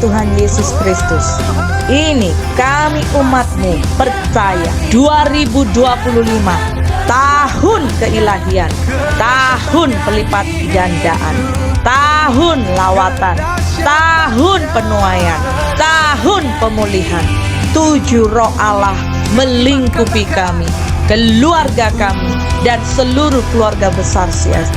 Tuhan Yesus Kristus. Ini kami umat-Mu percaya 2025 tahun keilahian, tahun pelipat gandaan, tahun lawatan, tahun penuaian, tahun pemulihan. 7 Roh Allah melingkupi kami, keluarga kami, dan seluruh keluarga besar CSD.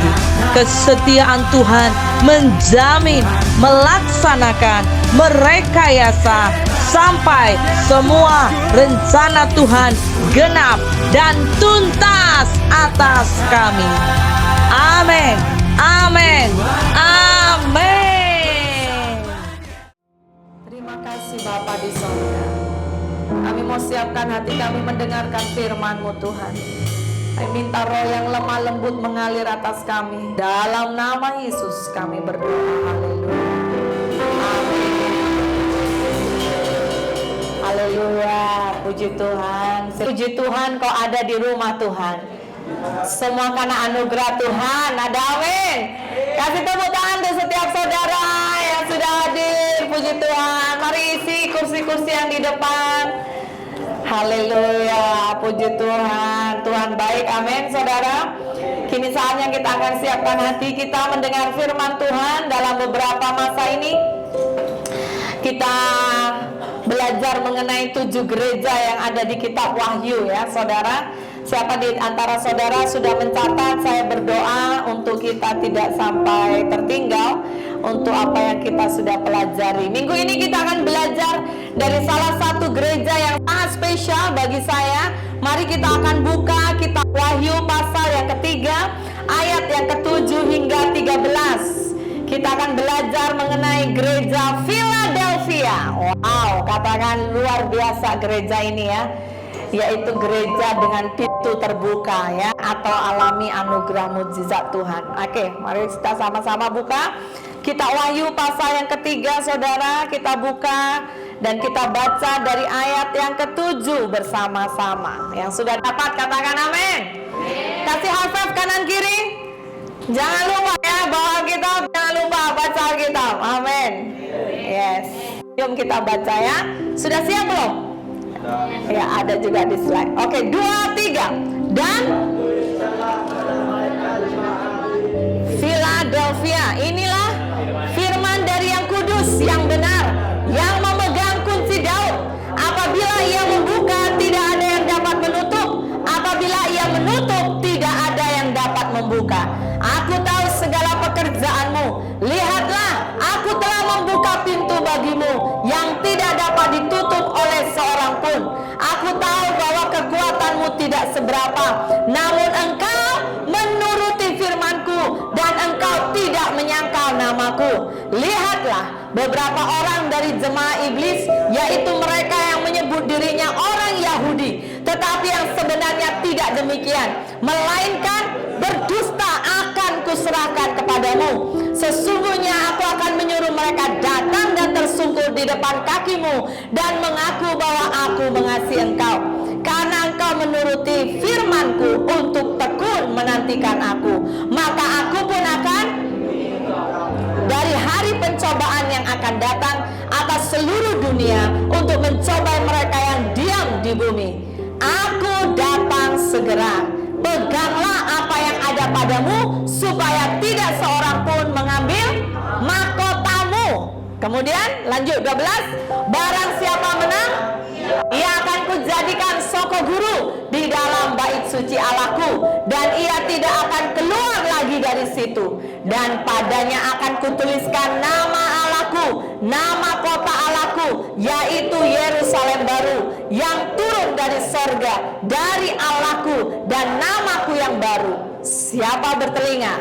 Kesetiaan Tuhan menjamin, melaksanakan, merekayasa sampai semua rencana Tuhan genap dan tuntas atas kami. Amin, amin, amin. Terima kasih Bapa di sorga. Kami mau siapkan hati kami mendengarkan firman-Mu Tuhan. Kami minta roh yang lemah lembut mengalir atas kami. Dalam nama Yesus kami berdoa. Haleluya. Amin. Haleluya. Puji Tuhan. Puji Tuhan kau ada di rumah Tuhan. Semua karena anugerah Tuhan. Ada amin. Kasih tepuk tangan untuk setiap saudara yang sudah hadir. Puji Tuhan. Mari isi kursi-kursi yang di depan. Haleluya, puji Tuhan. Tuhan baik, amin saudara. Kini saatnya kita akan siapkan hati kita mendengar firman Tuhan. Dalam beberapa masa ini kita belajar mengenai 7 gereja yang ada di kitab Wahyu ya saudara. Siapa di antara saudara sudah mencatat? Saya berdoa untuk kita tidak sampai tertinggal untuk apa yang kita sudah pelajari. Minggu ini kita akan belajar dari salah satu gereja yang sangat spesial bagi saya. Mari kita akan buka kitab Wahyu pasal yang ketiga, ayat yang ke-7 hingga 13. Kita akan belajar mengenai gereja Philadelphia. Wow, katakan luar biasa gereja ini ya. Yaitu gereja dengan pintu terbuka ya, atau alami anugerah mukjizat Tuhan. Oke, mari kita sama-sama buka kitab Wahyu pasal yang ketiga saudara. Kita buka dan kita baca dari ayat yang ke-7 bersama-sama. Yang sudah dapat katakan amin. Kasih hafal kanan kiri. Jangan lupa ya bawa Alkitab, jangan lupa baca Alkitab. Amin. Yes. Yuk kita baca ya. Sudah siap belum? Ya, ada juga di slide. Oke, 2, 3. Dan Philadelphia, inilah firman dari yang kudus, yang benar, yang memegang kunci Daud. Apabila ia membuka, tidak ada yang dapat menutup. Apabila ia menutup, tidak ada yang dapat membuka. Aku tahu segala pekerjaanmu. Lihatlah, aku telah membuka pintu bagimu yang tidak dapat ditutup oleh seorang pun. Aku tahu bahwa kekuatanmu tidak seberapa, namun engkau menuruti firmanku dan engkau tidak menyangkal namaku. Lihatlah, beberapa orang dari jemaah iblis, yaitu mereka yang menyebut dirinya orang Yahudi, tetapi yang sebenarnya tidak demikian, melainkan berdusta akan kuserahkan kepadamu. Sesungguhnya aku akan menyuruh mereka datang dan tersungkur di depan kakimu dan mengaku bahwa aku mengasihi engkau, karena engkau menuruti firmanku untuk tekun menantikan aku. Maka aku pun akan dari hari pencobaan yang akan datang atas seluruh dunia untuk mencobai mereka yang diam di bumi. Aku datang segera. Peganglah apa yang ada padamu, supaya tidak seorang pun mengambil mahkotamu. Kemudian lanjut 12. Barang siapa menang, ia akan kujadikan soko guru di dalam bait suci Allahku, dan ia tidak akan keluar lagi dari situ. Dan padanya akan kutuliskan nama Allahku, nama kota Allahku, yaitu Yerusalem baru yang turun dari sorga dari Allahku, dan namaku yang baru. Siapa bertelinga,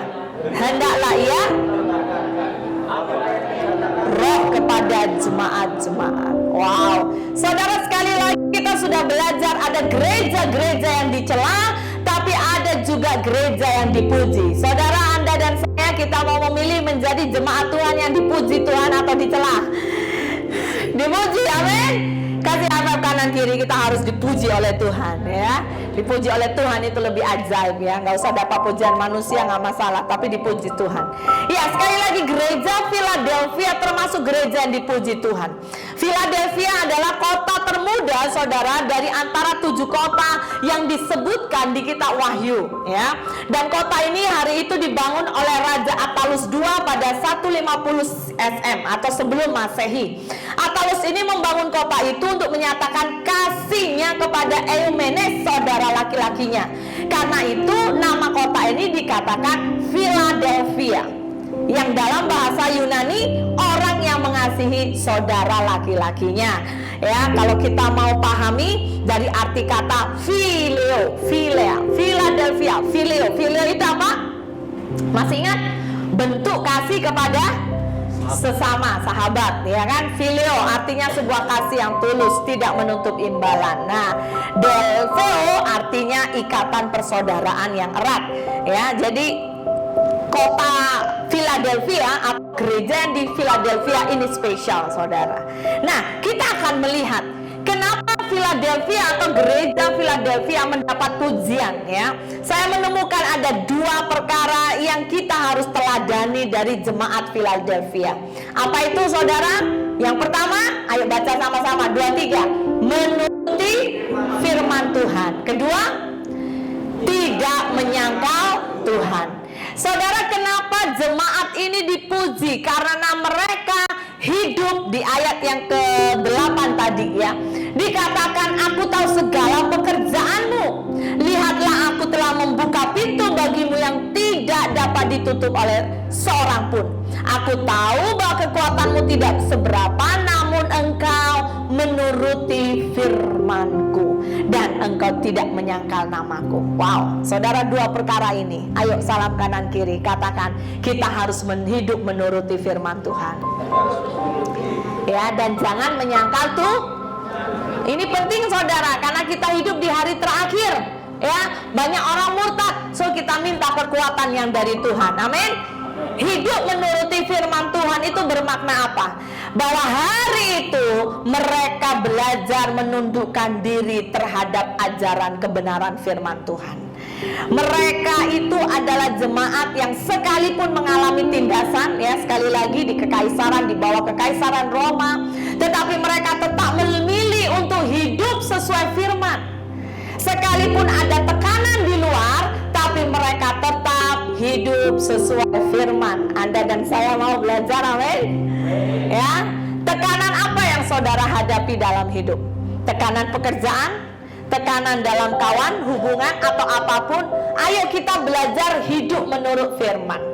hendaklah ia roh kepada jemaat-jemaat. Wow, saudara, sekali lagi kita sudah belajar ada gereja-gereja yang dicela, tapi ada juga gereja yang dipuji. Saudara, Anda dan saya, kita mau memilih menjadi jemaat Tuhan yang dipuji Tuhan atau dicela? Dipuji, amin. Kasih hafal kanan kiri, kita harus dipuji oleh Tuhan ya. Dipuji oleh Tuhan itu lebih ajaib ya. Nggak usah dapat pujian manusia, nggak masalah, tapi dipuji Tuhan. Ya, sekali lagi, gereja Philadelphia termasuk gereja yang dipuji Tuhan. Philadelphia adalah kota termuda, saudara, dari antara 7 kota yang disebutkan di kitab Wahyu ya. Dan kota ini hari itu dibangun oleh Raja Attalus II pada 150 SM atau sebelum Masehi. Attalus ini membangun kota itu untuk menyatakan kasihnya kepada Eumenes, saudara laki-lakinya. Karena itu nama kota ini dikatakan Philadelphia, yang dalam bahasa Yunani orang yang mengasihi saudara laki-lakinya. Ya, kalau kita mau pahami dari arti kata phileo, Philadelphia, phileo itu apa? Masih ingat? Bentuk kasih kepada sesama sahabat, ya kan? Phileo artinya sebuah kasih yang tulus, tidak menuntut imbalan. Nah, Delpheo artinya ikatan persaudaraan yang erat. Ya, jadi kota Philadelphia atau gereja di Philadelphia ini spesial, saudara. Nah, kita akan melihat kenapa Philadelphia atau gereja Philadelphia mendapat pujian ya. Saya menemukan ada 2 perkara yang kita harus teladani dari jemaat Philadelphia. Apa itu, saudara? Yang pertama, ayo baca sama-sama, 2, 3. Menuruti firman Tuhan. Kedua, tidak menyangkal Tuhan. Saudara, kenapa jemaat ini dipuji? Karena mereka hidup di ayat yang ke-8 tadi ya. Dikatakan, aku tahu segala pekerjaanmu. Lihatlah, aku telah membuka pintu bagimu yang tidak dapat ditutup oleh seorang pun. Aku tahu bahwa kekuatanmu tidak seberapa, namun engkau menuruti firmanku dan engkau tidak menyangkal namaku. Wow, saudara, 2 perkara ini. Ayo salam kanan kiri, katakan, kita harus hidup menuruti firman Tuhan. Ya, dan jangan menyangkal tuh. Ini penting, saudara, karena kita hidup di hari terakhir. Ya, banyak orang murtad, so kita minta kekuatan yang dari Tuhan. Amin. Hidup menuruti firman Tuhan itu bermakna apa? Bahwa hari itu mereka belajar menundukkan diri terhadap ajaran kebenaran firman Tuhan. Mereka itu adalah jemaat yang sekalipun mengalami tindasan ya, sekali lagi di kekaisaran, di bawah kekaisaran Roma, tetapi mereka tetap memilih untuk hidup sesuai firman. Sekalipun ada tekanan di luar, tapi mereka tetap hidup sesuai firman. Anda dan saya mau belajar, amin. Ya, tekanan apa yang saudara hadapi dalam hidup? Tekanan pekerjaan, tekanan dalam kawan, hubungan, atau apapun. Ayo kita belajar hidup menurut firman.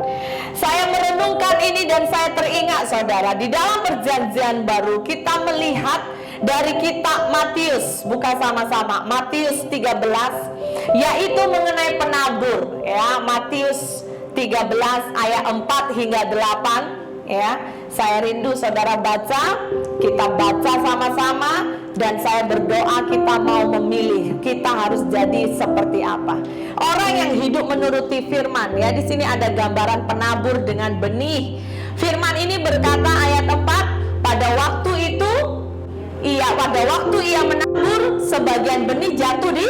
Saya merenungkan ini dan saya teringat, saudara, di dalam perjanjian baru kita melihat dari kitab Matius, buka sama-sama Matius 13, yaitu mengenai penabur ya. Matius 13 ayat 4 hingga 8 ya. Saya rindu saudara baca, kita baca sama-sama, dan saya berdoa kita mau memilih kita harus jadi seperti apa. Orang yang hidup menuruti firman ya. Di sini ada gambaran penabur dengan benih. Firman ini berkata ayat 4, pada waktu ia menabur, sebagian benih jatuh di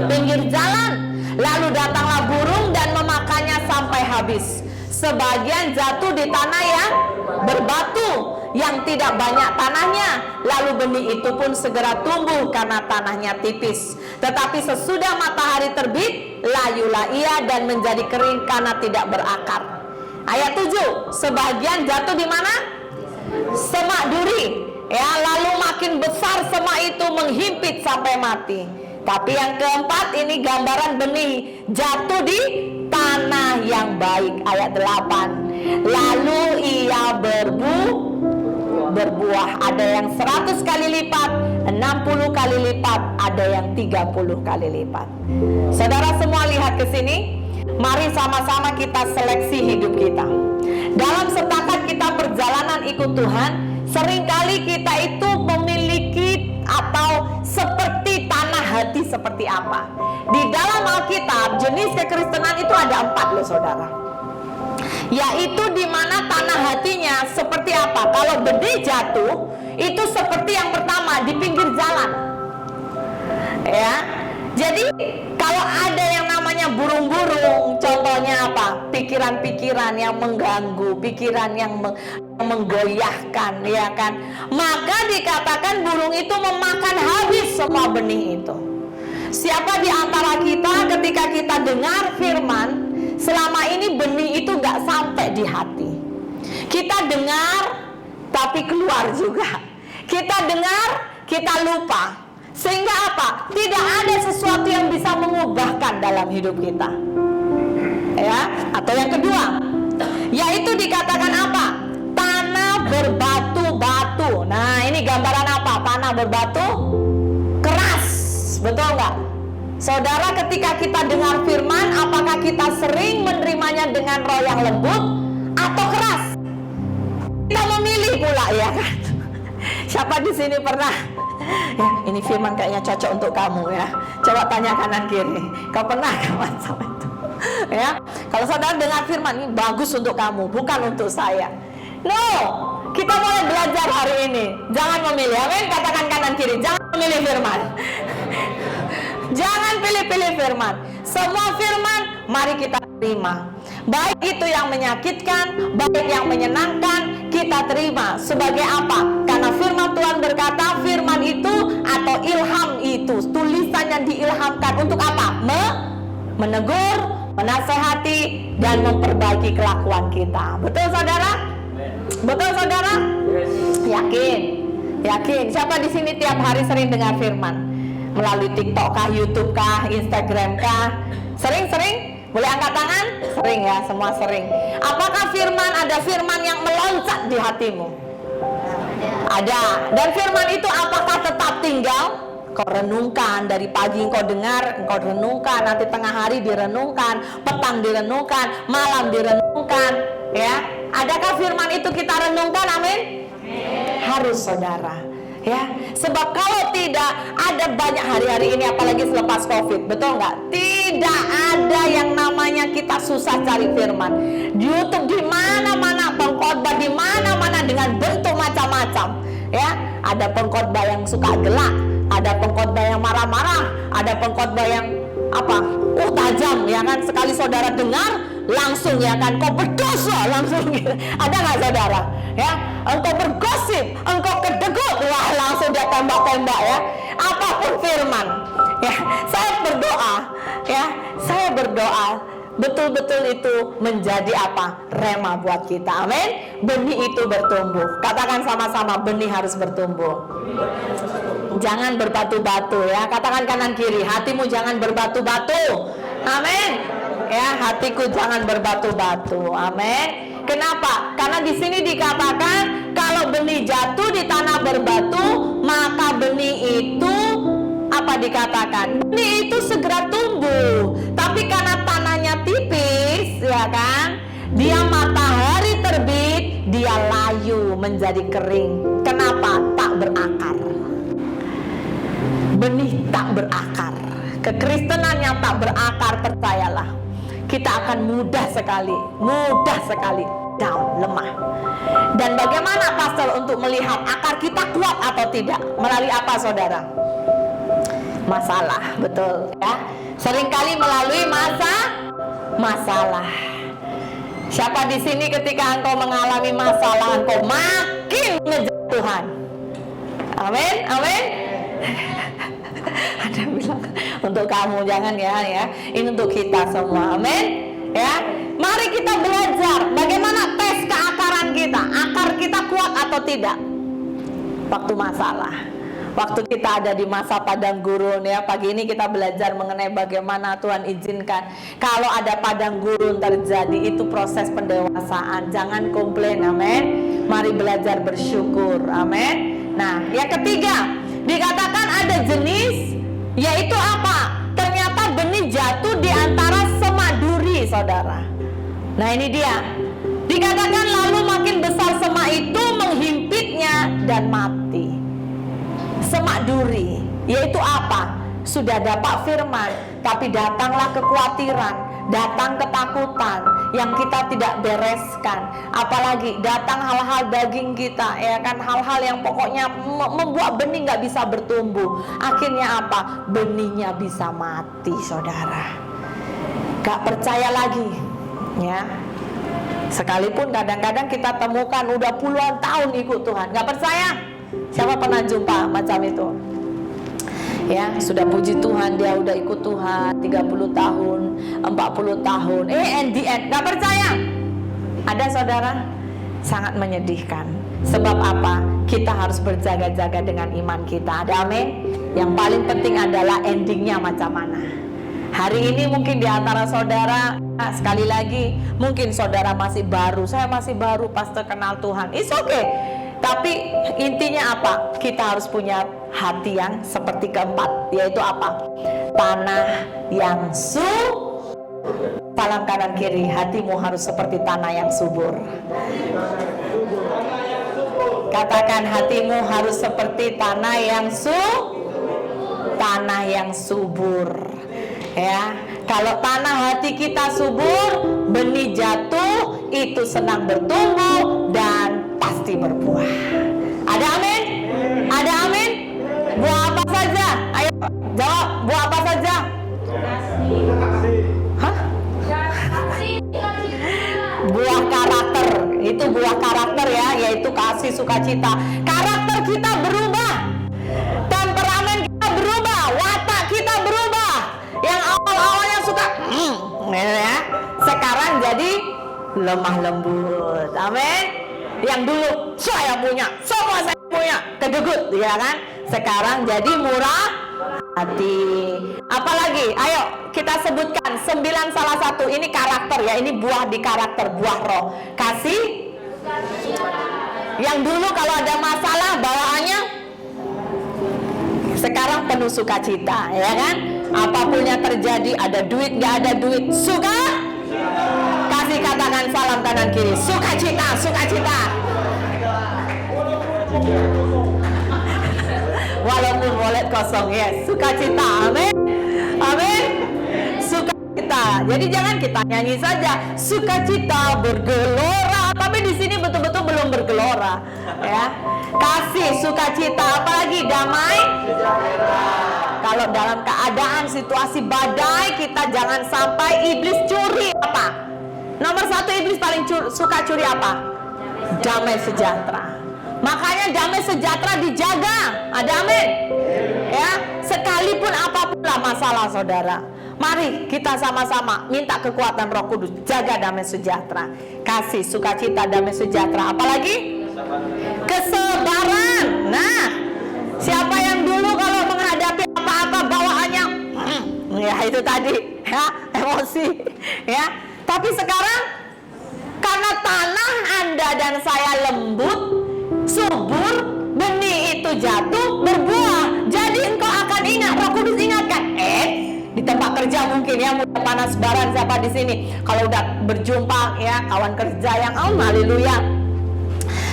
pinggir jalan. Lalu datanglah burung dan memakannya sampai habis. Sebagian jatuh di tanah yang berbatu, yang tidak banyak tanahnya. Lalu benih itu pun segera tumbuh karena tanahnya tipis. Tetapi sesudah matahari terbit, layulah ia dan menjadi kering karena tidak berakar. Ayat 7, sebagian jatuh di mana? Semak duri. Ya, lalu makin besar semak itu menghimpit sampai mati. Tapi yang keempat ini gambaran benih jatuh di tanah yang baik. Ayat 8. Lalu ia berbuah. Ada yang 100 kali lipat, 60 kali lipat, ada yang 30 kali lipat. Saudara semua lihat ke sini. Mari sama-sama kita seleksi hidup kita. Dalam setakat kita perjalanan ikut Tuhan, seringkali kita itu memiliki atau seperti tanah hati seperti apa. Di dalam Alkitab, jenis kekristenan itu ada 4 loh saudara. Yaitu di mana tanah hatinya seperti apa. Kalau benih jatuh, itu seperti yang pertama di pinggir jalan. Ya. Jadi kalau ada yang namanya burung-burung, contohnya apa? Pikiran-pikiran yang mengganggu, pikiran yang menggoyahkan, ya kan? Maka dikatakan burung itu memakan habis semua benih itu. Siapa di antara kita ketika kita dengar firman, selama ini benih itu gak sampai di hati. Kita dengar, tapi keluar juga. Kita dengar, kita lupa. Sehingga apa? Tidak ada sesuatu yang bisa mengubahkan dalam hidup kita. Ya, atau yang kedua, yaitu dikatakan apa? Tanah berbatu-batu. Nah, ini gambaran apa? Tanah berbatu keras. Betul nggak? Saudara, ketika kita dengar firman, apakah kita sering menerimanya dengan roh yang lembut atau keras? Kita memilih pula, ya kan? Siapa di sini pernah? Ya, ini firman kayaknya cocok untuk kamu ya. Coba tanya kanan kiri. Kau pernah kawan sama itu? Ya, kalau saudara dengar firman ini bagus untuk kamu, bukan untuk saya. No, kita mulai belajar hari ini. Jangan memilih. Amin. Katakan kanan kiri. Jangan memilih firman. Jangan pilih-pilih firman. Semua firman mari kita terima. Baik itu yang menyakitkan, baik yang menyenangkan, kita terima. Sebagai apa? Karena firman Tuhan berkata, firman itu atau ilham itu, tulisan yang diilhamkan untuk apa? Menegur, menasehati, dan memperbaiki kelakuan kita. Betul saudara? Betul saudara? Yakin? Yakin? Siapa di sini tiap hari sering dengar firman? Melalui TikTok kah, YouTube kah, Instagram kah? Sering-sering? Boleh angkat tangan? Sering ya, semua sering. Apakah firman, ada firman yang meloncat di hatimu? Ada. Dan firman itu apakah tetap tinggal? Kau renungkan, dari pagi engkau dengar, engkau renungkan, nanti tengah hari direnungkan, petang direnungkan, malam direnungkan, ya. Adakah firman itu kita renungkan? Amin. Harus saudara. Ya, sebab kalau tidak, ada banyak hari-hari ini apalagi selepas Covid, betul nggak? Tidak ada yang namanya kita susah cari firman. Di YouTube di mana-mana, pengkhotbah di mana-mana dengan bentuk macam-macam. Ya, ada pengkhotbah yang suka gelak, ada pengkhotbah yang marah-marah, ada pengkhotbah yang apa? Tajam, ya kan? Sekali saudara dengar, langsung ya kan, kau berdosa langsung gitu. Ada nggak saudara? Ya, engkau bergosip, engkau kedegut, wah langsung dia tembak-tembak ya. Apapun firman, ya, saya berdoa, ya, saya berdoa betul-betul itu menjadi apa? Rema buat kita. Amin. Benih itu bertumbuh. Katakan sama-sama, benih harus bertumbuh. Jangan berbatu-batu ya. Katakan kanan kiri, hatimu jangan berbatu-batu. Amin. Ya, hatiku jangan berbatu-batu. Amin. Kenapa? Karena di sini dikatakan kalau benih jatuh di tanah berbatu, maka benih itu apa dikatakan? Benih itu segera tumbuh. Tapi karena tanahnya tipis, ya kan? Dia matahari terbit, dia layu menjadi kering. Kenapa? Tak berakar. Benih tak berakar. Kekristenan yang tak berakar, percayalah, kita akan mudah sekali down, lemah. Dan bagaimana pastor untuk melihat akar kita kuat atau tidak? Melalui apa saudara? Masalah, betul ya. Seringkali melalui masalah. Siapa di sini ketika engkau mengalami masalah, engkau makin mengejar Tuhan? Amin, amin. Ada bilang untuk kamu, jangan ya. Ini untuk kita semua, amin. Ya, mari kita belajar bagaimana tes keakaran kita. Akar kita kuat atau tidak? Waktu masalah. Waktu kita ada di masa padang gurun ya. Pagi ini kita belajar mengenai bagaimana Tuhan izinkan kalau ada padang gurun terjadi, itu proses pendewasaan. Jangan komplain, amin. Mari belajar bersyukur, amin. Nah, yang ketiga, dikatakan ada jenis, yaitu apa? Ternyata benih jatuh di antara semak duri, saudara. Nah, ini dia. Dikatakan lalu makin besar semak itu menghimpitnya dan mati. Semak duri, yaitu apa? Sudah dapat firman, tapi datanglah kekhawatiran, datang ketakutan, yang kita tidak bereskan. Apalagi datang hal-hal daging kita, ya kan, hal-hal yang pokoknya membuat benih nggak bisa bertumbuh. Akhirnya apa? Benihnya bisa mati, saudara. Gak percaya lagi, ya. Sekalipun kadang-kadang kita temukan udah puluhan tahun ikut Tuhan, gak percaya. Siapa pernah jumpa macam itu? Ya, sudah puji Tuhan, dia udah ikut Tuhan 30 tahun, 40 tahun, and the end, gak percaya. Ada saudara? Sangat menyedihkan. Sebab apa? Kita harus berjaga-jaga dengan iman kita. Ada amin? Yang paling penting adalah endingnya macam mana. Hari ini mungkin di antara saudara, sekali lagi, mungkin saudara masih baru. Saya masih baru, pastor kenal Tuhan. It's okay. Tapi intinya apa? Kita harus punya hati yang seperti keempat, yaitu apa? Tanah yang Palang kanan kiri, hatimu harus seperti tanah yang subur. Katakan, hatimu harus seperti tanah yang subur. Ya, kalau tanah hati kita subur, benih jatuh, itu senang bertumbuh dan pasti berbuah. Ada amin? Ada amin? Buah apa saja? Ayo jawab, buah apa saja? Hah? Buah karakter. Itu buah karakter ya, yaitu kasih, sukacita. Karakter kita berubah, temperamen kita berubah, watak kita berubah. Yang awal-awalnya suka ya, sekarang jadi lemah lembut. Amin. Yang dulu saya punya, semua saya punya, kedegut, ya kan? Sekarang jadi murah hati. Apalagi? Ayo kita sebutkan 9 salah satu. Ini karakter ya, ini buah di karakter, buah roh. Kasih. Yang dulu kalau ada masalah bawaannya, sekarang penuh sukacita, ya kan? Apapun yang terjadi, ada duit nggak ada duit, suka. Kasih, katakan salam kanan kiri, sukacita, sukacita. Walaupun wallet kosong, yes, sukacita, amin, amin, sukacita. Jadi jangan kita nyanyi saja, sukacita bergelora, tapi di sini betul-betul belum bergelora, ya. Kasih, sukacita, apalagi damai. Kalau dalam keadaan situasi badai, kita jangan sampai iblis curi apa? Nomor 1 iblis paling suka curi apa? Damai sejahtera. Makanya damai sejahtera dijaga. Ada amin? Ya, sekalipun apapun lah masalah saudara, mari kita sama-sama minta kekuatan Roh Kudus, jaga damai sejahtera. Kasih, sukacita, damai sejahtera. Apalagi? Kesabaran. Nah, siapa yang dulu kalau menghadapi apa-apa bawaannya ya itu tadi, ya, emosi, ya. Tapi sekarang karena tanah Anda dan saya lembut, subur, benih itu jatuh, berbuah. Jadi engkau akan ingat, Roh Kudus ingatkan. Di tempat kerja mungkin ya, mulai panas baran siapa di sini. Kalau udah berjumpa ya kawan kerja yang haleluya,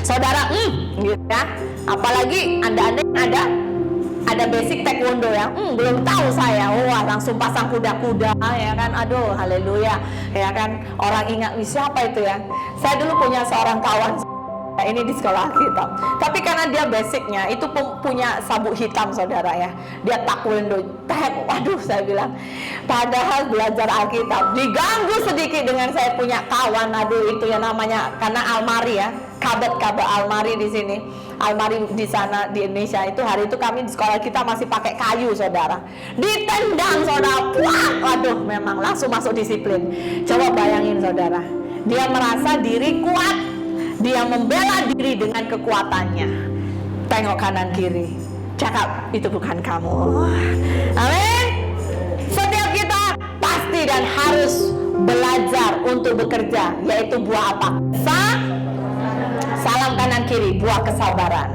saudara, gitu ya. Apalagi anda ada basic taekwondo ya, belum tahu saya, wah langsung pasang kuda-kuda ya kan, aduh haleluya ya kan, orang ingat siapa itu ya. Saya dulu punya seorang kawan, ini di sekolah Alkitab, tapi karena dia basicnya itu punya sabuk hitam saudara ya, dia taekwondo, waduh saya bilang, padahal belajar Alkitab diganggu sedikit dengan saya punya kawan, aduh itu yang namanya, karena almari ya, kabet almari di sini, almari di sana di Indonesia itu, hari itu kami di sekolah kita masih pakai kayu saudara, ditendang saudara, waduh memang langsung masuk disiplin. Coba bayangin saudara, dia merasa diri kuat, dia membela diri dengan kekuatannya. Tengok kanan kiri, cakap itu bukan kamu. Amin. Setiap kita pasti dan harus belajar untuk bekerja, yaitu buah apa? Salam kanan kiri, buah kesabaran.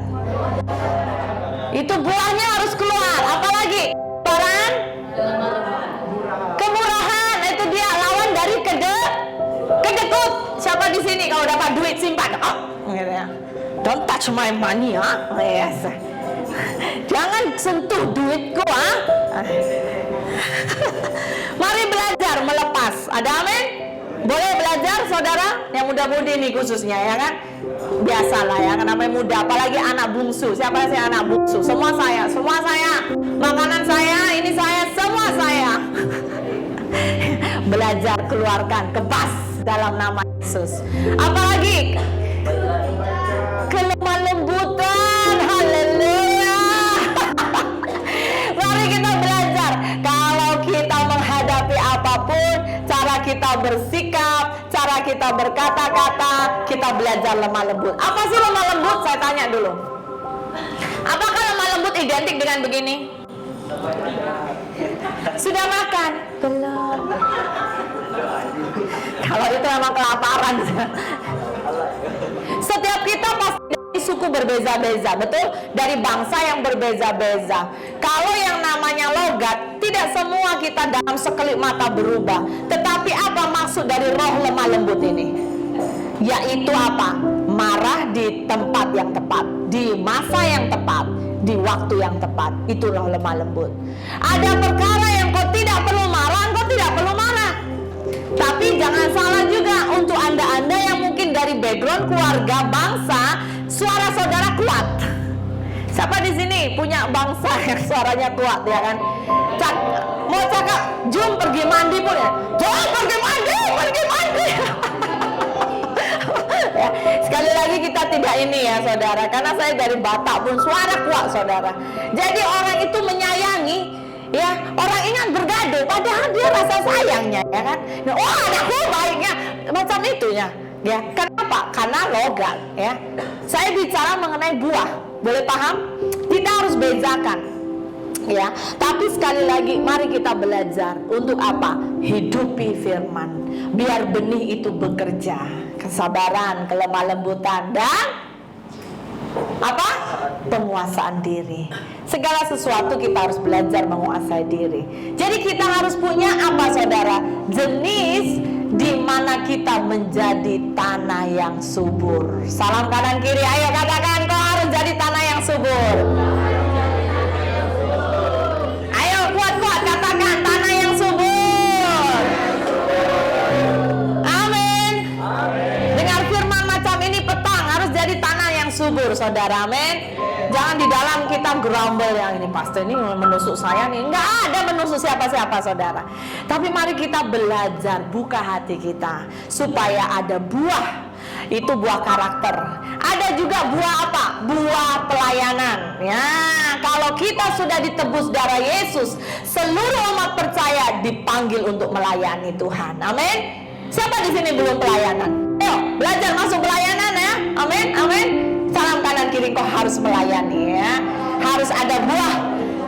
Itu buahnya harus keluar. Apalagi? Kesabaran, kemurahan, itu dia lawan dari kedekut. Siapa di sini kalau dapat duit simpan? Gitu ya. Don't touch my money, yes. Jangan sentuh duitku, Mari belajar melepas. Ada amin? Boleh belajar saudara? Yang muda-mudi nih khususnya ya kan? Biasalah ya, namanya muda, apalagi anak bungsu. Siapa sih anak bungsu? Semua saya. Makanan saya, ini saya, semua saya. Belajar keluarkan, kepas dalam nama Yesus. Apalagi kelemah lembutan, haleluya. Mari kita belajar. Kalau kita menghadapi apapun, cara kita bersikap, cara kita berkata-kata, kita belajar lemah lembut. Apa sih lemah lembut? Saya tanya dulu. Apakah lemah lembut identik dengan begini? Sudah makan? Belum. Kalau itu memang kelaparan. Setiap kita pasti dari suku berbeza-beza, betul? Dari bangsa yang berbeza-beza. Kalau yang namanya logat, tidak semua kita dalam sekelip mata berubah. Tetapi apa maksud dari roh lemah lembut ini? Yaitu apa? Marah di tempat yang tepat, di masa yang tepat, di waktu yang tepat. Itu roh lemah lembut. Ada perkara yang kau tidak perlu marah, kau tidak perlu marah. Tapi jangan salah juga untuk anda-anda yang mungkin dari background keluarga, bangsa, suara saudara kuat. Siapa di sini punya bangsa yang suaranya kuat ya kan? Mau cakap, Jum pergi mandi pun ya. Jum pergi mandi. Ya, sekali lagi kita tidak ini ya saudara, karena saya dari Batak pun suara kuat saudara. Jadi orang itu menyayangi. Ya, orang ingat bergaduh, padahal dia rasa sayangnya, ya kan? Oh, anakku baiknya, macam itunya, ya. Kenapa? Karena logat, ya. Saya bicara mengenai buah, boleh paham? Kita harus bedakan, ya. Tapi sekali lagi, mari kita belajar untuk apa? Hidupi firman, biar benih itu bekerja, kesabaran, kelemah lembutan, dan apa? Penguasaan diri. Segala sesuatu kita harus belajar menguasai diri. Jadi kita harus punya apa saudara? Jenis di mana kita menjadi tanah yang subur. Salam kanan kiri, ayo katakan kau harus jadi tanah yang subur. Ayo kuat-kuat katakan tanah yang subur. Amin. Dengar firman macam ini petang, harus jadi tanah yang subur saudara, amin. Jangan di dalam kita grumble yang ini pastor ini menusuk saya nih. Enggak ada menusuk siapa-siapa saudara. Tapi mari kita belajar, buka hati kita supaya ada buah. Itu buah karakter. Ada juga buah apa? Buah pelayanan. Ya, kalau kita sudah ditebus darah Yesus, seluruh umat percaya dipanggil untuk melayani Tuhan. Amin. Siapa di sini belum pelayanan? Ayo belajar masuk pelayanan ya. Amin, amin. Salam kanan kiri, kau harus melayani ya. Harus ada buah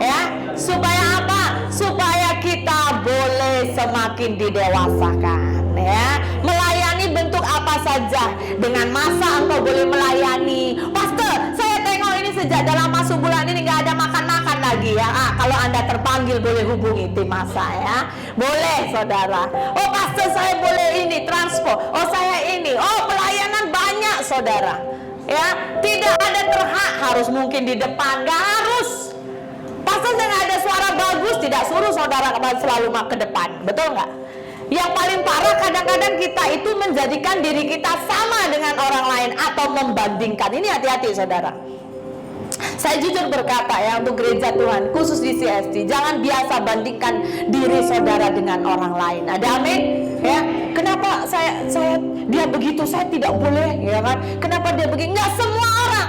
ya. Supaya apa? Supaya kita boleh semakin didewasakan ya. Melayani bentuk apa saja. Dengan masa engkau boleh melayani. Pastor, saya tengok ini sejak dalam masuk bulan ini gak ada makan-makan lagi ya. Kalau anda terpanggil boleh hubungi tim masa ya. Boleh saudara. Oh pastor, saya boleh ini transport. Oh saya ini. Oh pelayanan banyak saudara. Ya, tidak ada terhak harus mungkin di depan, gak harus. Pasal nggak ada suara bagus, tidak suruh saudara selalu ke depan, betul nggak? Yang paling parah kadang-kadang kita itu menjadikan diri kita sama dengan orang lain atau membandingkan. Ini hati-hati saudara. Saya jujur berkata ya untuk gereja Tuhan, khusus di CST, jangan biasa bandingkan diri saudara dengan orang lain. Ada amin? Ya, kenapa dia begitu, saya tidak boleh, ya kan? Kenapa dia begini? Enggak semua orang.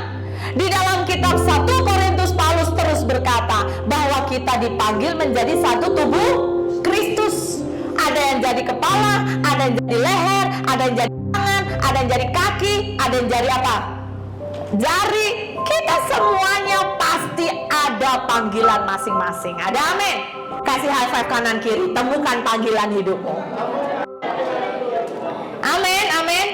Di dalam kitab 1 Korintus Paulus terus berkata bahwa kita dipanggil menjadi satu tubuh Kristus. Ada yang jadi kepala, ada yang jadi leher, ada yang jadi tangan, ada yang jadi kaki, ada yang jadi apa? Jari. Kita semuanya pasti ada panggilan masing-masing. Ada amin? Kasih high five kanan kiri, temukan panggilan hidupmu. Amin, amin.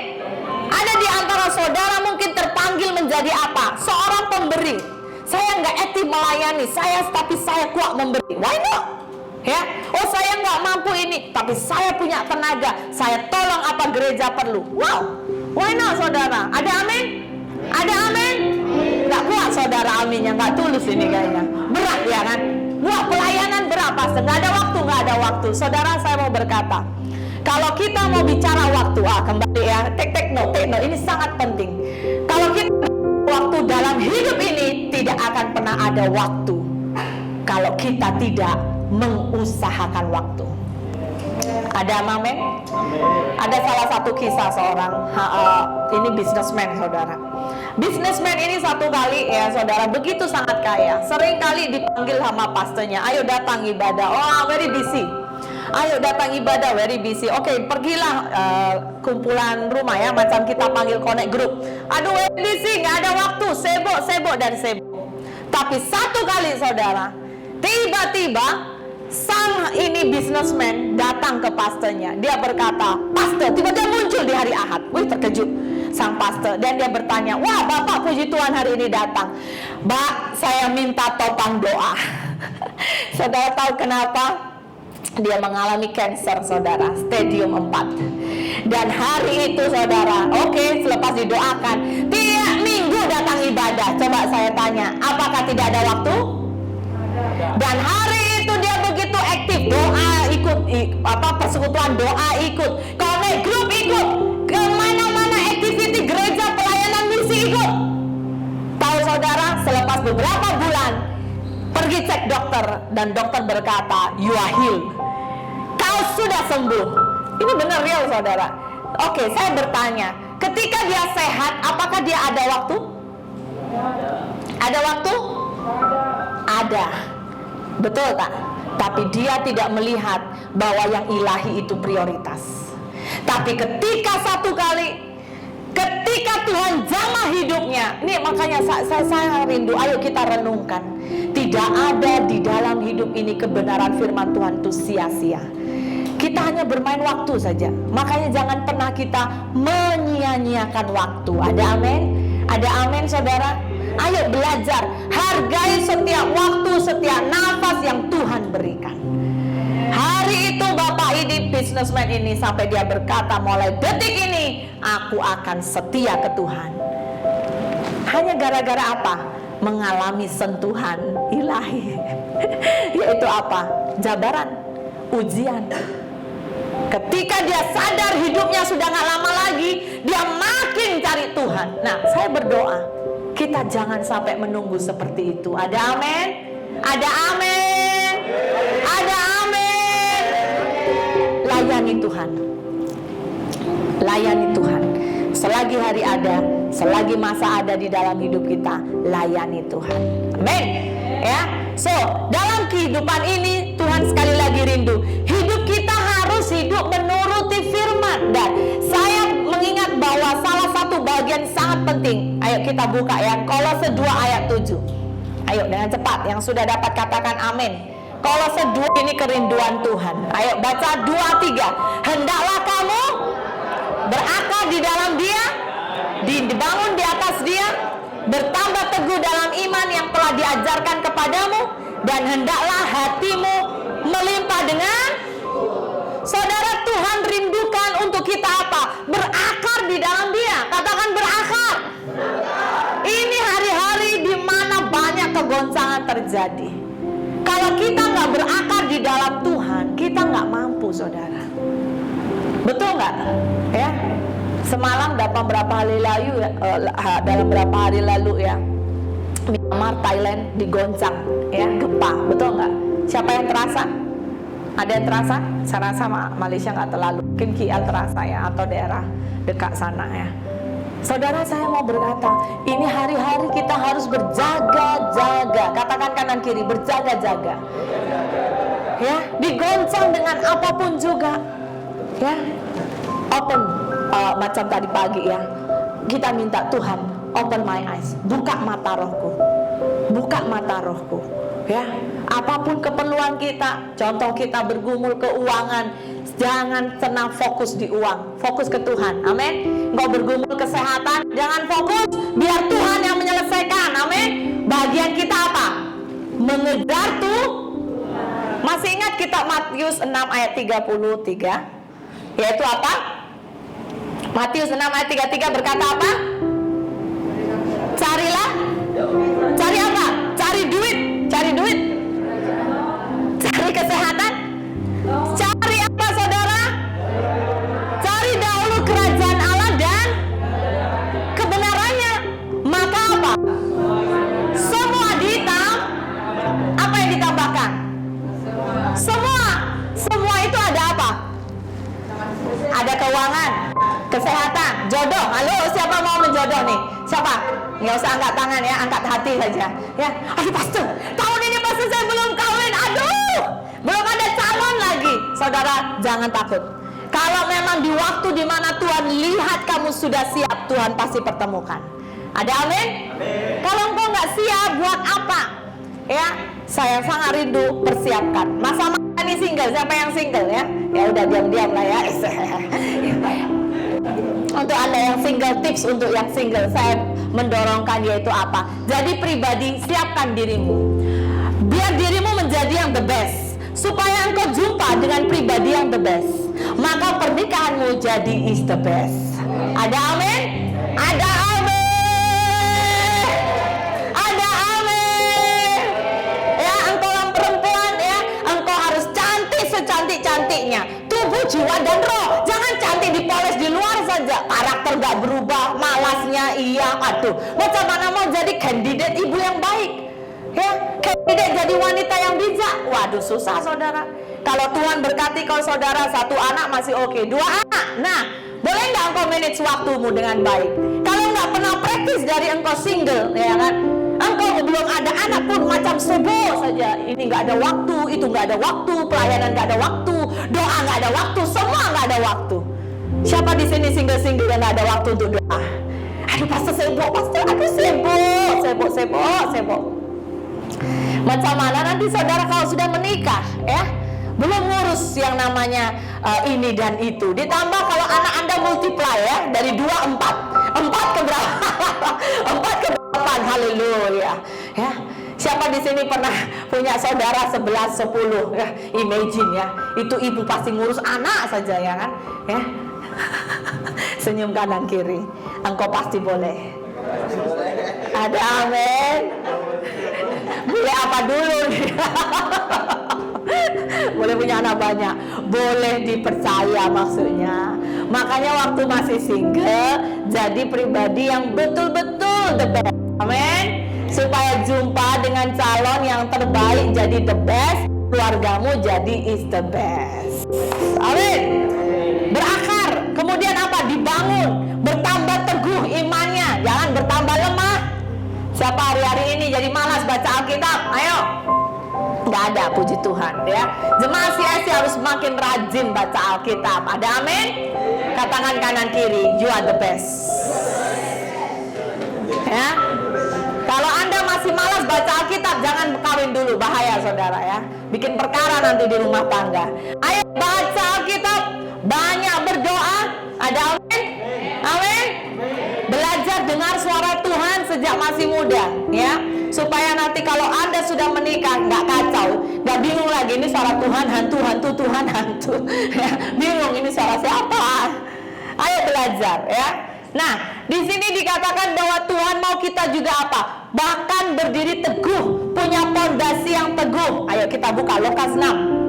Ada di antara saudara mungkin terpanggil menjadi apa? Seorang pemberi. Saya nggak aktif melayani, tapi saya kuat memberi. Why not? Ya, oh saya nggak mampu ini, tapi saya punya tenaga. Saya tolong apa gereja perlu. Wow, why not saudara? Ada amin? Ada amin? Nggak kuat saudara aminnya, nggak tulus ini kayaknya. Berat ya kan? Wah pelayanan berapa? Nggak ada waktu, nggak ada waktu. Saudara saya mau berkata, Kalau kita mau bicara waktu, kembali ya, take note, ini sangat penting. Kalau kita waktu dalam hidup ini, tidak akan pernah ada waktu kalau kita tidak mengusahakan waktu. Ada amin? Ada salah satu kisah seorang ini businessman, saudara. Businessman ini satu kali ya saudara, begitu sangat kaya. Sering kali dipanggil sama pastornya, ayo datang ibadah. Oh, very busy. Ayo datang ibadah, very busy. Oke, pergilah kumpulan rumah ya, macam kita panggil connect group. Aduh, very busy, nggak ada waktu, sibuk dan sibuk. Tapi satu kali saudara, tiba-tiba sang ini businessman datang ke pastornya. Dia berkata, pastor, tiba-tiba muncul di hari Ahad. Wih, terkejut sang pastor, dan dia bertanya, wah Bapak, puji Tuhan hari ini datang. Mbak, saya minta topang doa. Saudara tahu kenapa? Dia mengalami cancer, saudara, stadium 4. Dan hari itu saudara, selepas didoakan, tiap minggu datang ibadah. Coba saya tanya, apakah tidak ada waktu? Dan hari itu dia begitu aktif, doa ikut, persekutuan doa ikut, connect group ikut, kemana-mana activity gereja, pelayanan misi ikut. Tahu saudara, selepas beberapa bulan pergi cek dokter, dan dokter berkata, you are healed, kau sudah sembuh. Ini benar real saudara. Saya bertanya, ketika dia sehat, apakah dia ada waktu? Ada waktu? Ada. Betul tak? Tapi dia tidak melihat bahwa yang ilahi itu prioritas. Tapi ketika satu kali, ketika Tuhan jamah hidupnya, ini makanya saya rindu, ayo kita renungkan. Tidak ada di dalam hidup ini kebenaran firman Tuhan itu sia-sia. Kita hanya bermain waktu saja. Makanya jangan pernah kita menyia-nyiakan waktu. Ada amin? Ada amin saudara? Ayo belajar, hargai setiap waktu, setiap nafas yang Tuhan berikan. Hari itu bapak ini, businessman ini, sampai dia berkata, mulai detik ini aku akan setia ke Tuhan. Hanya gara-gara apa? Mengalami sentuhan ilahi. Yaitu apa? Jabaran, ujian. Ketika dia sadar hidupnya sudah gak lama lagi, dia makin cari Tuhan. Nah, saya berdoa, kita jangan sampai menunggu seperti itu. Ada amin? Ada amin? Ada amin? Layani Tuhan. Layani Tuhan. Selagi hari ada, selagi masa ada di dalam hidup kita, layani Tuhan. Amin. Ya. So, dalam kehidupan ini Tuhan sekali lagi rindu, hidup kita harus hidup menuruti firman. Dan saya mengingat bahwa salah satu bagian sangat penting. Ayo kita buka ya, Kolose 2 ayat 7. Ayo dengan cepat, yang sudah dapat katakan amin. Kolose 2 ini kerinduan Tuhan. Ayo baca 2-3. Hendaklah kamu berakar di dalam Dia, dibangun di atas Dia, bertambah teguh dalam iman yang telah diajarkan kepadamu, dan hendaklah hatimu melimpah dengan. Saudara, Tuhan rindukan untuk kita apa? Berakar di dalam Dia. Katakan berakar. Ini hari-hari di mana banyak kegoncangan terjadi. Kalau kita nggak berakar di dalam Tuhan, kita nggak mampu, saudara. Betul nggak? Ya. Semalam dalam berapa hari lalu ya, Myanmar, Thailand digoncang ya, gempa. Betul nggak? Siapa yang terasa? Ada yang terasa? Saya rasa Malaysia nggak terlalu, mungkin KL terasa ya, atau daerah dekat sana ya. Saudara, saya mau berkata, ini hari-hari kita harus berjaga-jaga. Katakan kanan kiri, berjaga-jaga. Ya, digoncang dengan apapun juga. Ya, open, macam tadi pagi ya. Kita minta Tuhan, open my eyes, buka mata rohku, buka mata rohku. Ya, apapun keperluan kita, contoh kita bergumul keuangan, jangan tenang fokus di uang, fokus ke Tuhan. Amin. Engkau bergumul kesehatan, jangan fokus, biar Tuhan yang menyelesaikan. Amin. Bagian kita apa? Mengejar tuh. Masih ingat kitab Matius 6 ayat 33? Yaitu apa? Matius 6 ayat 33 berkata apa? Carilah. Cari apa? Cari duit. Cari duit. Cari kesehatan. Cari apa, saudara? ada keuangan, kesehatan, jodoh. Halo, siapa mau menjodoh nih? Siapa? Nggak usah angkat tangan ya, angkat hati saja. Ya, aduh pastor, tahun ini pastor saya belum kawin. Aduh, belum ada calon lagi. Saudara, jangan takut. Kalau memang di waktu di mana Tuhan lihat kamu sudah siap, Tuhan pasti pertemukan. Ada amin? Kalau engkau nggak siap, buat apa? Ya, saya sangat rindu, persiapkan. Masa ini single, siapa yang single ya? Ya udah diam-diam lah ya. Untuk Anda yang single, tips untuk yang single, saya mendorongkan yaitu apa? Jadi pribadi, siapkan dirimu. Biar dirimu menjadi yang the best. Supaya engkau jumpa dengan pribadi yang the best, maka pernikahanmu jadi is the best. Ada amin? Ada amin? Ada amin? Ya, engkau yang perempuan ya, engkau harus cantik secantik-cantiknya, tubuh, jiwa, dan roh. Jangan cantik dipoles di luar saja, karakter gak berubah, malasnya iya. Aduh, macam mana mau jadi kandidat ibu yang baik? Ya, kandidat jadi wanita yang bijak. Waduh, susah saudara. Kalau Tuhan berkati kau saudara, 1 anak masih oke, 2 anak. Nah, boleh nggak engkau manage waktumu dengan baik? Kalau nggak pernah praktis dari engkau single, ya kan? Engkau belum ada anak pun macam sibuk saja. Ini nggak ada waktu, itu nggak ada waktu, pelayanan nggak ada waktu, doa nggak ada waktu, semua nggak ada waktu. Siapa di sini single yang nggak ada waktu untuk doa? Aduh, pastor sibuk, pastor, aduh sibuk. Macam mana nanti saudara kalau sudah menikah ya, belum ngurus yang namanya ini dan itu, ditambah kalau anak Anda multiply ya, dari 2 4 ke berapa? 4 ke 8, haleluya ya. Siapa di sini pernah punya saudara 11 10 ya? Imagine ya, itu ibu pasti ngurus anak saja ya kan ya. Senyum kanan kiri, engkau pasti boleh. Ada amin. Boleh apa dulu nih? Boleh punya anak banyak, boleh dipercaya maksudnya. Makanya waktu masih single, jadi pribadi yang betul-betul the best. Amin. Supaya jumpa dengan calon yang terbaik, jadi the best. Keluargamu jadi is the best. Amin. Berakar, kemudian apa? Dibangun, bertambah teguh imannya, jangan bertambah lemah. Siapa hari-hari ini jadi malas baca Alkitab? Ayo. Nggak ada, puji Tuhan ya. Jemaat CSC harus makin rajin baca Alkitab. Ada amin? Katakan kanan kiri, you are the best. Ya. Kalau Anda masih malas baca Alkitab, jangan kawin dulu, bahaya saudara ya. Bikin perkara nanti di rumah tangga. Ayo baca Alkitab, banyak berdoa. Ada amin? Amin. Belajar dengar suara Tuhan sejak masih muda ya, supaya nanti kalau Anda sudah menikah nggak kacau, nggak bingung lagi ini suara Tuhan hantu Tuhan hantu ya, bingung ini suara siapa. Ayo belajar ya. Nah, di sini dikatakan bahwa Tuhan mau kita juga apa? Bahkan berdiri teguh, punya pondasi yang teguh. Ayo kita buka Lukas 6.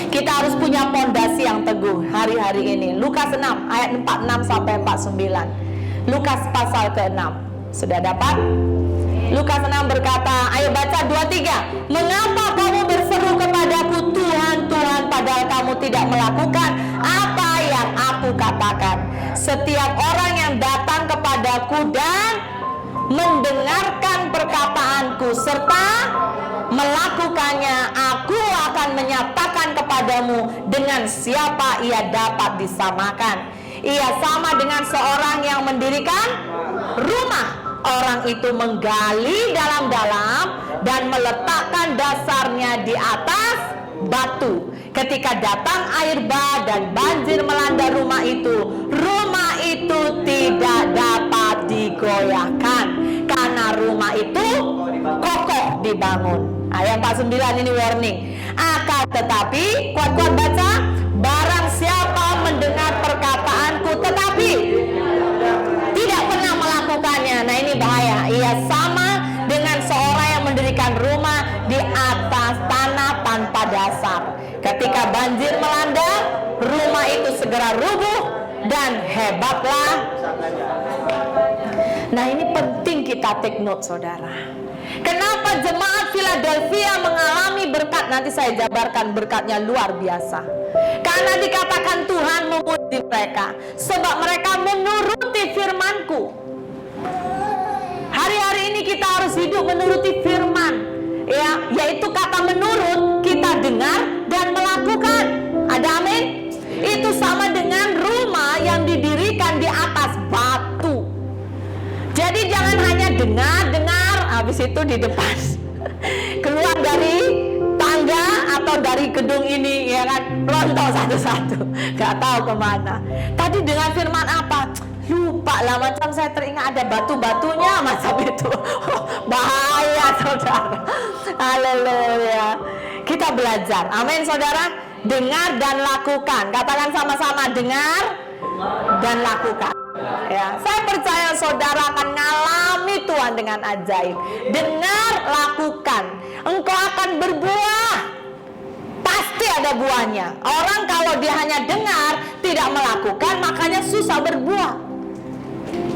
Kita harus punya pondasi yang teguh hari-hari ini. Lukas 6 ayat 46 sampai 49. Lukas pasal ke-6. Sudah dapat? Lukas 6 berkata, ayo baca 2-3. Mengapa kamu berseru kepadaku Tuhan, Tuhan, padahal kamu tidak melakukan apa yang aku katakan? Setiap orang yang datang kepadaku dan mendengarkan perkataanku serta melakukannya, aku akan menyatakan kepadamu dengan siapa ia dapat disamakan. Ia sama dengan seorang yang mendirikan rumah. Orang itu menggali dalam-dalam dan meletakkan dasarnya di atas batu. Ketika datang air bah dan banjir melanda rumah itu tidak dapat digoyahkan karena rumah itu kokoh dibangun. Ayat 49 ini warning. Akan tetapi, kuat-kuat baca, barang siapa mendengar perkataanku tetapi tidak pernah melakukannya. Nah ini bahaya. Ia sama dengan seorang yang mendirikan rumah di atas tanah tanpa dasar. Ketika banjir melanda, rumah itu segera rubuh dan hebatlah. Nah ini penting kita Kita take note, saudara. Kenapa jemaat Philadelphia mengalami berkat? Nanti saya jabarkan berkatnya luar biasa. Karena dikatakan Tuhan memuji mereka, sebab mereka menuruti firman-Ku. Hari-hari ini kita harus hidup menuruti firman, ya, yaitu kata menurut, kita dengar dan melakukan. Ada amin? Itu sama dengan rumah yang didirikan di atas batu. Jadi jangan hanya dengar, habis itu di depan keluar dari tangga atau dari gedung ini, ya kan, rontok satu-satu, gak tahu kemana. Tadi dengan firman apa? Lupa lah, macam saya teringat ada batu-batunya macam itu. Bahaya, saudara. Haleluya. Kita belajar, amin, saudara. Dengar dan lakukan. Katakan sama-sama, dengar dan lakukan. Ya, saya percaya saudara akan mengalami Tuhan dengan ajaib. Dengar, lakukan, engkau akan berbuah. Pasti ada buahnya. Orang kalau dia hanya dengar, tidak melakukan, makanya susah berbuah.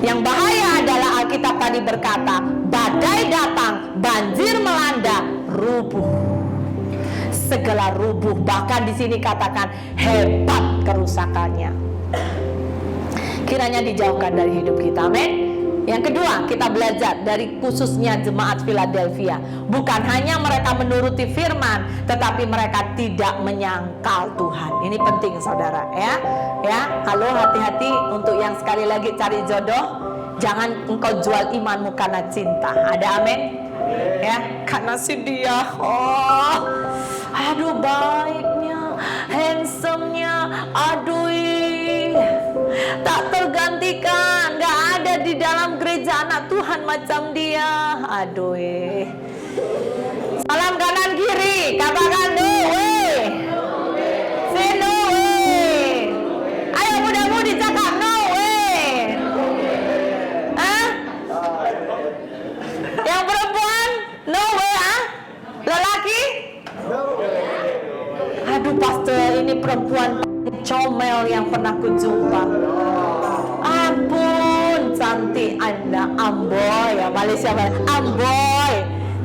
Yang bahaya adalah Alkitab tadi berkata, badai datang, banjir melanda, rubuh. Segala rubuh, bahkan di sini katakan hebat kerusakannya. Kiranya dijauhkan dari hidup kita, amin. Yang kedua, kita belajar dari khususnya jemaat Philadelphia. Bukan hanya mereka menuruti firman, tetapi mereka tidak menyangkal Tuhan. Ini penting, saudara, ya. Ya, halo, hati-hati untuk yang sekali lagi cari jodoh. Jangan engkau jual imanmu karena cinta. Ada amin? Ya, karena si dia, oh, aduh baiknya, handsome-nya, aduh, tak tergantikan, gak ada di dalam gereja anak Tuhan macam dia. Aduh, salam kanan kiri, katakan no way. Say no way. Ayo muda-mudi cakap no way. Hah? Yang perempuan no way, ah? Lelaki? Aduh, pastor, ini perempuan comel yang pernah kujumpa. Ampun, cantik Anda, amboy, ya Malaysia, amboy,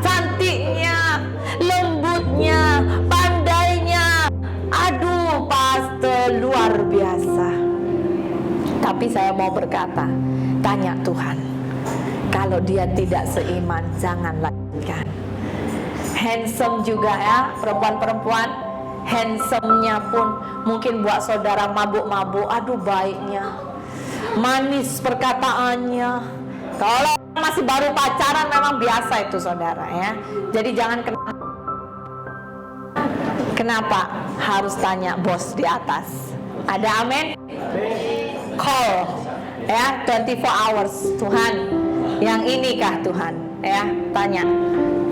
cantiknya, lembutnya, pandainya. Aduh, pastor, luar biasa. Tapi saya mau berkata, tanya Tuhan, kalau dia tidak seiman, jangan lanjutkan. Handsome juga, ya, perempuan-perempuan, handsome-nya pun mungkin buat saudara mabuk-mabuk. Aduh, baiknya, manis perkataannya. Kalau masih baru pacaran memang biasa itu, saudara, ya. Jadi jangan kenapa harus tanya bos di atas. Ada amin? Call, ya, 24 hours. Tuhan, yang inikah Tuhan, ya, tanya.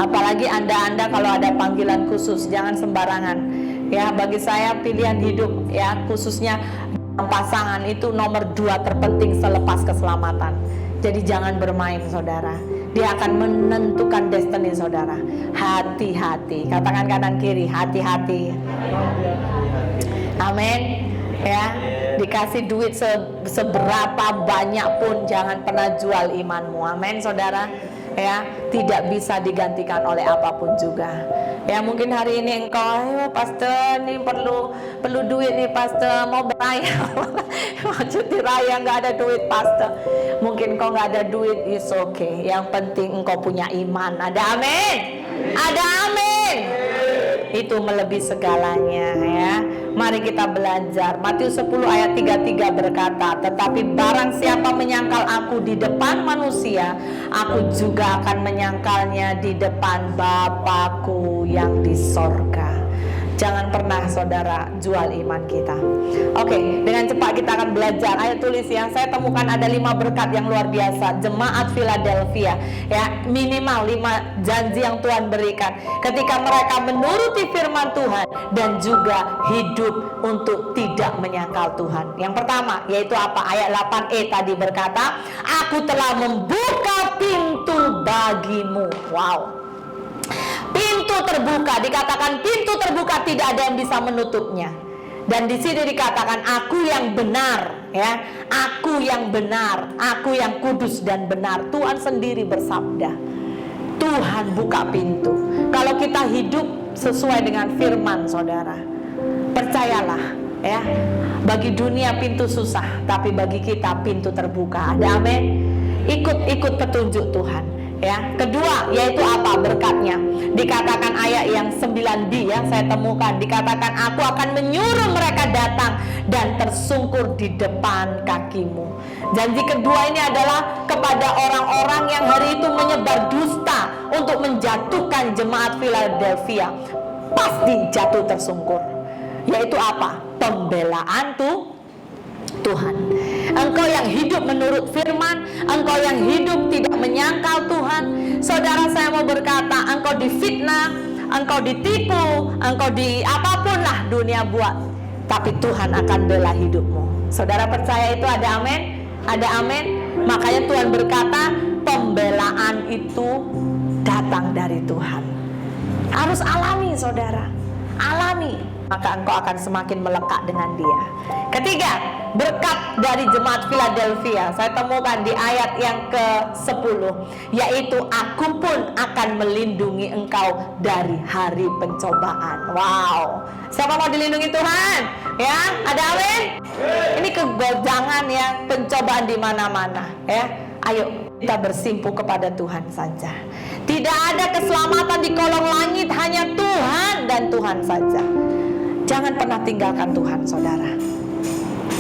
Apalagi anda kalau ada panggilan khusus, jangan sembarangan. Ya, bagi saya pilihan hidup, ya, khususnya pasangan itu nomor 2 terpenting selepas keselamatan. Jadi jangan bermain, saudara. Dia akan menentukan destiny saudara. Hati-hati. Katakan kanan kiri, hati-hati. Amin. Ya, dikasih duit seberapa banyak pun jangan pernah jual imanmu. Amin, saudara. Ya, tidak bisa digantikan oleh apapun juga. Ya, mungkin hari ini engkau, ayo pastor, nih perlu duit nih pastor, mau beraya, mau cuti raya, nggak ada duit pastor. Mungkin engkau nggak ada duit, it's okay. Yang penting engkau punya iman. Ada amin? Ada amin? Itu melebihi segalanya, ya. Mari kita belajar. Matius 10 ayat 33 berkata, tetapi barang siapa menyangkal aku di depan manusia, aku juga akan menyangkalnya di depan Bapakku yang di sorga. Jangan pernah saudara jual iman kita. Oke, dengan cepat kita akan belajar. Ayo tulis ya. Saya temukan ada 5 berkat yang luar biasa jemaat Philadelphia. Ya, minimal 5 janji yang Tuhan berikan ketika mereka menuruti firman Tuhan dan juga hidup untuk tidak menyangkal Tuhan. Yang pertama yaitu apa? Ayat 8e tadi berkata, aku telah membuka pintu bagimu. Wow. Pintu terbuka, dikatakan pintu terbuka, tidak ada yang bisa menutupnya. Dan di sini dikatakan aku yang benar. ya. Aku yang benar, aku yang kudus dan benar. Tuhan sendiri bersabda. Tuhan buka pintu. Kalau kita hidup sesuai dengan firman, saudara, percayalah, ya, bagi dunia pintu susah, tapi bagi kita pintu terbuka. Ada amin? Ikut petunjuk Tuhan, ya. Kedua, yaitu apa berkatnya? Dikatakan ayat yang 9b, ya, saya temukan. Dikatakan, aku akan menyuruh mereka datang dan tersungkur di depan kakimu. Janji kedua ini adalah kepada orang-orang yang hari itu menyebar dusta untuk menjatuhkan jemaat Philadelphia. Pasti jatuh tersungkur. Yaitu apa? Pembelaan Tuhan. Engkau yang hidup menurut firman, engkau yang hidup tidak menyangkal Tuhan. Saudara, saya mau berkata, engkau difitnah, engkau ditipu, engkau di apapun lah dunia buat, tapi Tuhan akan bela hidupmu. Saudara percaya itu? Ada amin? Ada amin? Makanya Tuhan berkata, pembelaan itu datang dari Tuhan. Harus alami, saudara, alami, maka engkau akan semakin melekat dengan Dia. Ketiga, berkat dari jemaat Philadelphia saya temukan di ayat yang ke-10, yaitu aku pun akan melindungi engkau dari hari pencobaan. Wow, siapa mau dilindungi Tuhan? Ya, ada amin? Ini kegojangan ya, pencobaan di mana-mana, ya. Ayo kita bersimpu kepada Tuhan saja. Tidak ada keselamatan di kolong langit, hanya Tuhan dan Tuhan saja. Jangan pernah tinggalkan Tuhan, saudara.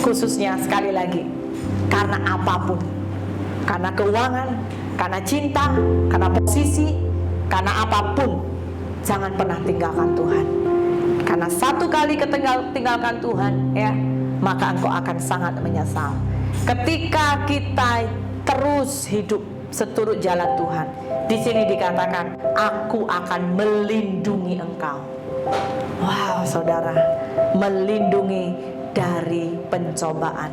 Khususnya sekali lagi, karena apapun, karena keuangan, karena cinta, karena posisi, karena apapun, jangan pernah tinggalkan Tuhan. Karena satu kali tinggalkan Tuhan, ya, maka engkau akan sangat menyesal. Ketika kita terus hidup seturut jalan Tuhan, di sini dikatakan, aku akan melindungi engkau. Wow, saudara, melindungi dari pencobaan.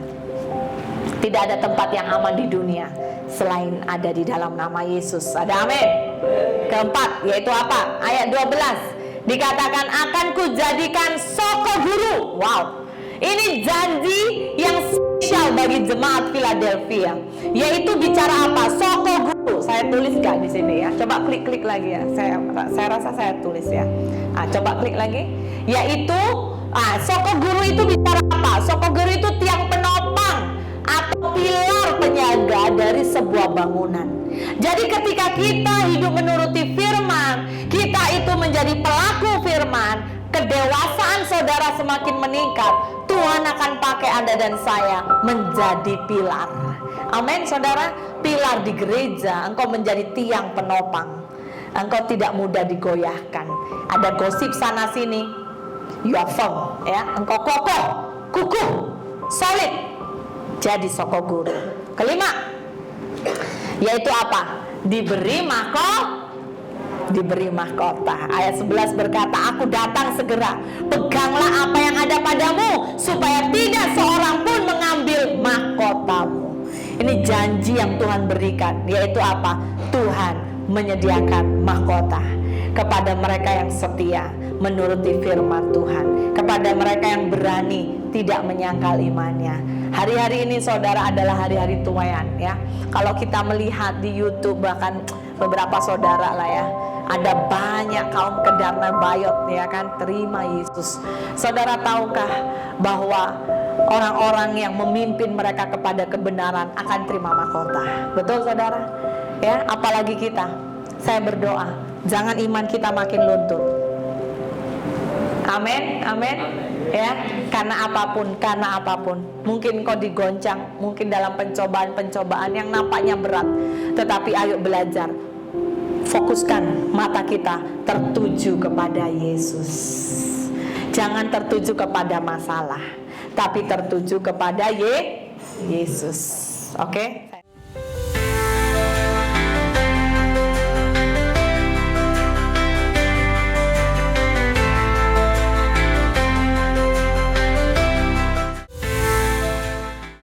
Tidak ada tempat yang aman di dunia selain ada di dalam nama Yesus. Ada amin? Keempat, yaitu apa? Ayat 12 dikatakan, akan kujadikan soko guru. Wow, ini janji yang spesial bagi jemaat Philadelphia, yaitu bicara apa? Soko guru. Saya tulis gak di sini, ya? Coba klik lagi, ya. Saya rasa saya tulis, ya. Coba klik lagi. Yaitu soko guru itu bicara apa? Soko guru itu tiang penopang atau pilar penyaga dari sebuah bangunan. Jadi ketika kita hidup menuruti firman, kita itu menjadi pelaku firman, kedewasaan saudara semakin meningkat, Tuhan akan pakai Anda dan saya menjadi pilar. Amin, saudara. Pilar di gereja, engkau menjadi tiang penopang. Engkau tidak mudah digoyahkan. Ada gosip sana sini, you are firm, ya. Engkau kokoh, kukuh, solid, jadi soko guru. Kelima, yaitu apa? Diberi mahkota. Ayat 11 berkata, aku datang segera, peganglah apa yang ada padamu, supaya tidak seorang pun mengambil mahkotamu. Ini janji yang Tuhan berikan, yaitu apa? Tuhan menyediakan mahkota kepada mereka yang setia menuruti firman Tuhan, kepada mereka yang berani tidak menyangkal imannya. Hari-hari ini, saudara, adalah hari-hari tuayan, ya. Kalau kita melihat di YouTube, bahkan beberapa saudara lah, ya, ada banyak kaum Kedarna Bayot, ya kan, terima Yesus. Saudara tahukah bahwa orang-orang yang memimpin mereka kepada kebenaran akan terima mahkota? Betul, saudara? Ya, apalagi kita. Saya berdoa, jangan iman kita makin luntur. Amin, amin. Ya, karena apapun, mungkin kau digoncang, mungkin dalam pencobaan yang nampaknya berat, tetapi ayo belajar, fokuskan mata kita tertuju kepada Yesus. Jangan tertuju kepada masalah, tapi tertuju kepada Yesus. Oke?